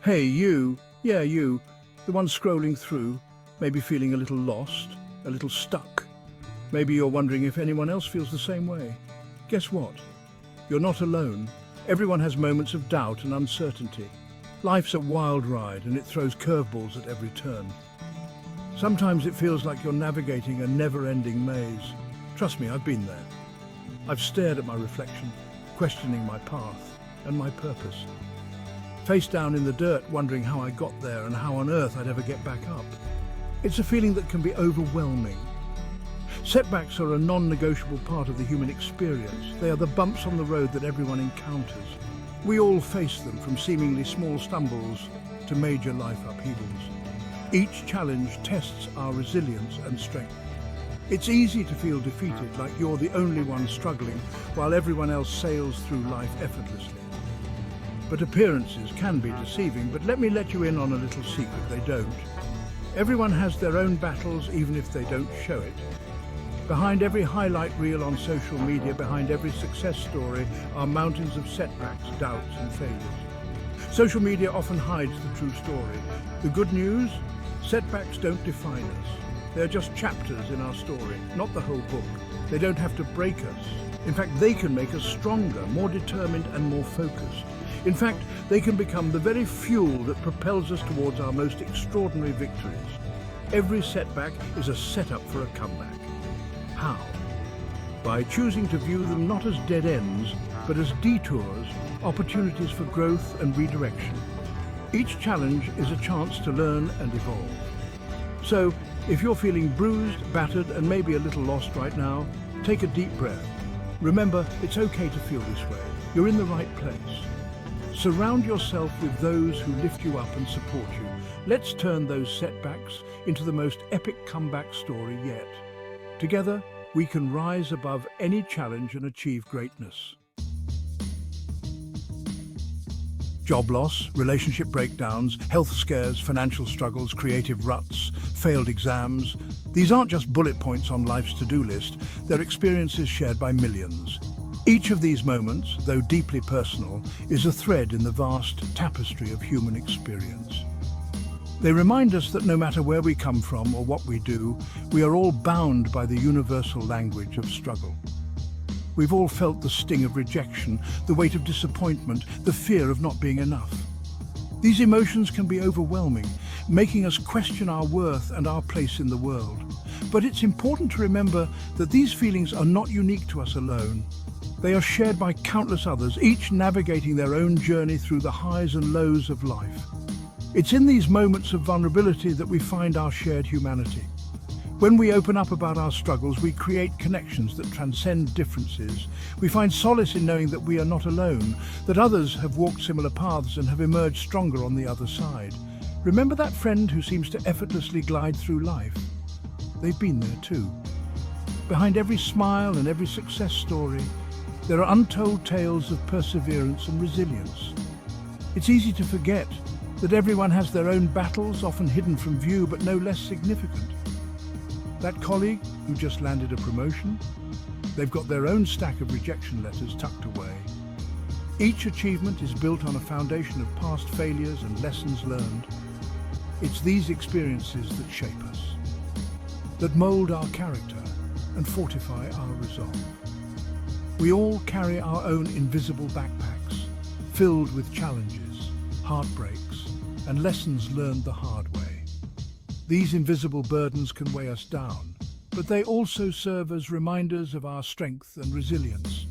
Hey, you, yeah, you, the one scrolling through, maybe feeling a little lost, a little stuck. Maybe you're wondering if anyone else feels the same way. Guess what? You're not alone. Everyone has moments of doubt and uncertainty. Life's a wild ride and it throws curveballs at every turn. Sometimes it feels like you're navigating a never-ending maze. Trust me, I've been there. I've stared at my reflection, questioning my path and my purpose. Face down in the dirt, wondering how I got there and how on earth I'd ever get back up. It's a feeling that can be overwhelming. Setbacks are a non-negotiable part of the human experience. They are the bumps on the road that everyone encounters. We all face them, from seemingly small stumbles to major life upheavals. Each challenge tests our resilience and strength. It's easy to feel defeated, like you're the only one struggling, while everyone else sails through life effortlessly. But appearances can be deceiving, but let me let you in on a little secret: they don't. Everyone has their own battles, even if they don't show it. Behind every highlight reel on social media, behind every success story, are mountains of setbacks, doubts and failures. Social media often hides the true story. The good news? Setbacks don't define us. They're just chapters in our story, not the whole book. They don't have to break us. In fact, they can make us stronger, more determined and more focused. In fact, they can become the very fuel that propels us towards our most extraordinary victories. Every setback is a setup for a comeback. How? By choosing to view them not as dead ends, but as detours, opportunities for growth and redirection. Each challenge is a chance to learn and evolve. So, if you're feeling bruised, battered, and maybe a little lost right now, take a deep breath. Remember, it's okay to feel this way. You're in the right place. Surround yourself with those who lift you up and support you. Let's turn those setbacks into the most epic comeback story yet. Together, we can rise above any challenge and achieve greatness. Job loss, relationship breakdowns, health scares, financial struggles, creative ruts, failed exams. These aren't just bullet points on life's to-do list, they're experiences shared by millions. Each of these moments, though deeply personal, is a thread in the vast tapestry of human experience. They remind us that no matter where we come from or what we do, we are all bound by the universal language of struggle. We've all felt the sting of rejection, the weight of disappointment, the fear of not being enough. These emotions can be overwhelming, making us question our worth and our place in the world. But it's important to remember that these feelings are not unique to us alone. They are shared by countless others, each navigating their own journey through the highs and lows of life. It's in these moments of vulnerability that we find our shared humanity. When we open up about our struggles, we create connections that transcend differences. We find solace in knowing that we are not alone, that others have walked similar paths and have emerged stronger on the other side. Remember that friend who seems to effortlessly glide through life? They've been there too. Behind every smile and every success story, there are untold tales of perseverance and resilience. It's easy to forget that everyone has their own battles, often hidden from view, but no less significant. That colleague who just landed a promotion, they've got their own stack of rejection letters tucked away. Each achievement is built on a foundation of past failures and lessons learned. It's these experiences that shape us, that mold our character and fortify our resolve. We all carry our own invisible backpacks, filled with challenges, heartbreaks, and lessons learned the hard way. These invisible burdens can weigh us down, but they also serve as reminders of our strength and resilience.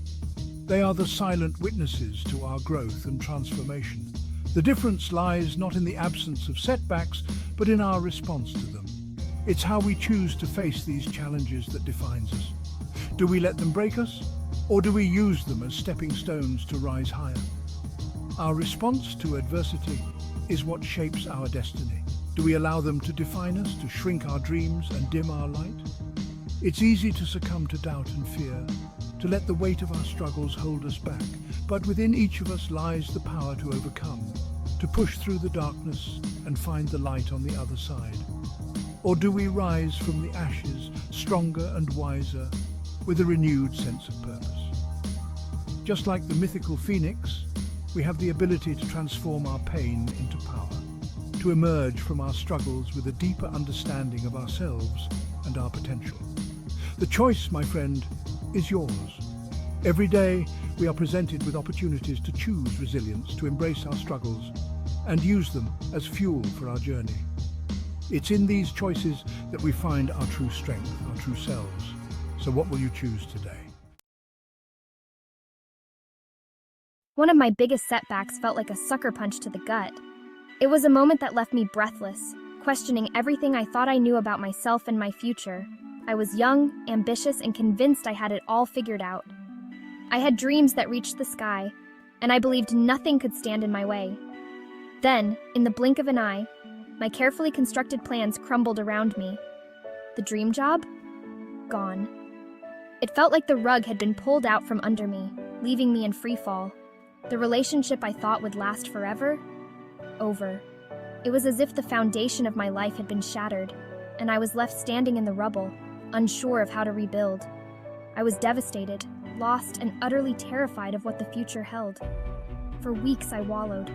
They are the silent witnesses to our growth and transformation. The difference lies not in the absence of setbacks, but in our response to them. It's how we choose to face these challenges that defines us. Do we let them break us, or do we use them as stepping stones to rise higher? Our response to adversity is what shapes our destiny. Do we allow them to define us, to shrink our dreams and dim our light? It's easy to succumb to doubt and fear, to let the weight of our struggles hold us back. But within each of us lies the power to overcome, to push through the darkness and find the light on the other side. Or do we rise from the ashes, stronger and wiser, with a renewed sense of purpose? Just like the mythical phoenix, we have the ability to transform our pain into power, to emerge from our struggles with a deeper understanding of ourselves and our potential. The choice, my friend, is yours. Every day, we are presented with opportunities to choose resilience, to embrace our struggles, and use them as fuel for our journey. It's in these choices that we find our true strength, our true selves. So what will you choose today? One of my biggest setbacks felt like a sucker punch to the gut. It was a moment that left me breathless, questioning everything I thought I knew about myself and my future. I was young, ambitious, and convinced I had it all figured out. I had dreams that reached the sky, and I believed nothing could stand in my way. Then, in the blink of an eye, my carefully constructed plans crumbled around me. The dream job? Gone. It felt like the rug had been pulled out from under me, leaving me in free fall. The relationship I thought would last forever? Over. It was as if the foundation of my life had been shattered, and I was left standing in the rubble, unsure of how to rebuild. I was devastated, lost, and utterly terrified of what the future held. For weeks I wallowed.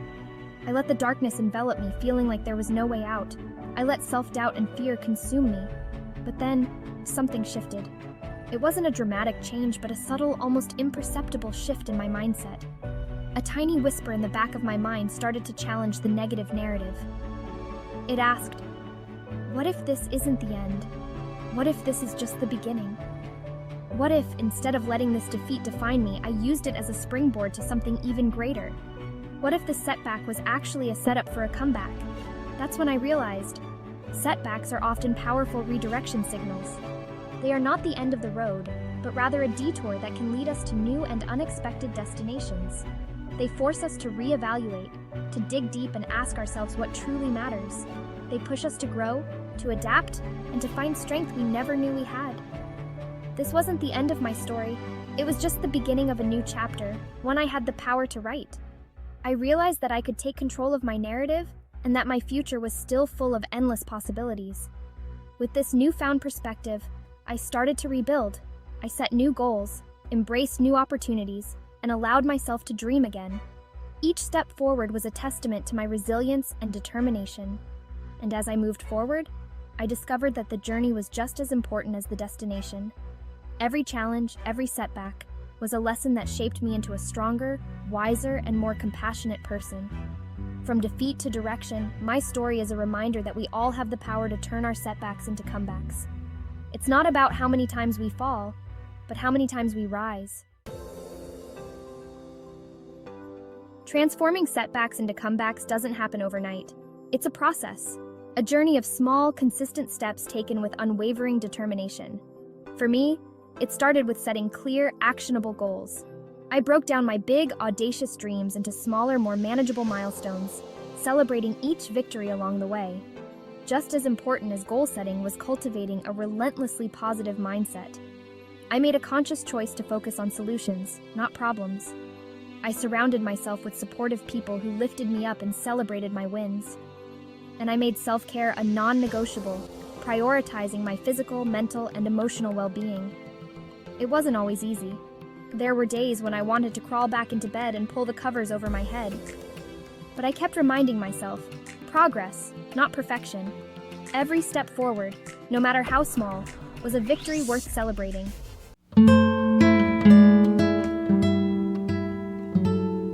I let the darkness envelop me, feeling like there was no way out. I let self-doubt and fear consume me. But then, something shifted. It wasn't a dramatic change, but a subtle, almost imperceptible shift in my mindset. A tiny whisper in the back of my mind started to challenge the negative narrative. It asked, what if this isn't the end? What if this is just the beginning? What if, instead of letting this defeat define me, I used it as a springboard to something even greater? What if the setback was actually a setup for a comeback? That's when I realized, setbacks are often powerful redirection signals. They are not the end of the road, but rather a detour that can lead us to new and unexpected destinations. They force us to reevaluate, to dig deep and ask ourselves what truly matters. They push us to grow, to adapt, and to find strength we never knew we had. This wasn't the end of my story. It was just the beginning of a new chapter, one I had the power to write. I realized that I could take control of my narrative and that my future was still full of endless possibilities. With this newfound perspective, I started to rebuild. I set new goals, embraced new opportunities, and allowed myself to dream again. Each step forward was a testament to my resilience and determination. And as I moved forward, I discovered that the journey was just as important as the destination. Every challenge, every setback, was a lesson that shaped me into a stronger, wiser, and more compassionate person. From defeat to direction, my story is a reminder that we all have the power to turn our setbacks into comebacks. It's not about how many times we fall, but how many times we rise. Transforming setbacks into comebacks doesn't happen overnight. It's a process, a journey of small, consistent steps taken with unwavering determination. For me, it started with setting clear, actionable goals. I broke down my big, audacious dreams into smaller, more manageable milestones, celebrating each victory along the way. Just as important as goal setting was cultivating a relentlessly positive mindset. I made a conscious choice to focus on solutions, not problems. I surrounded myself with supportive people who lifted me up and celebrated my wins. And I made self-care a non-negotiable, prioritizing my physical, mental, and emotional well-being. It wasn't always easy. There were days when I wanted to crawl back into bed and pull the covers over my head. But I kept reminding myself, progress, not perfection. Every step forward, no matter how small, was a victory worth celebrating.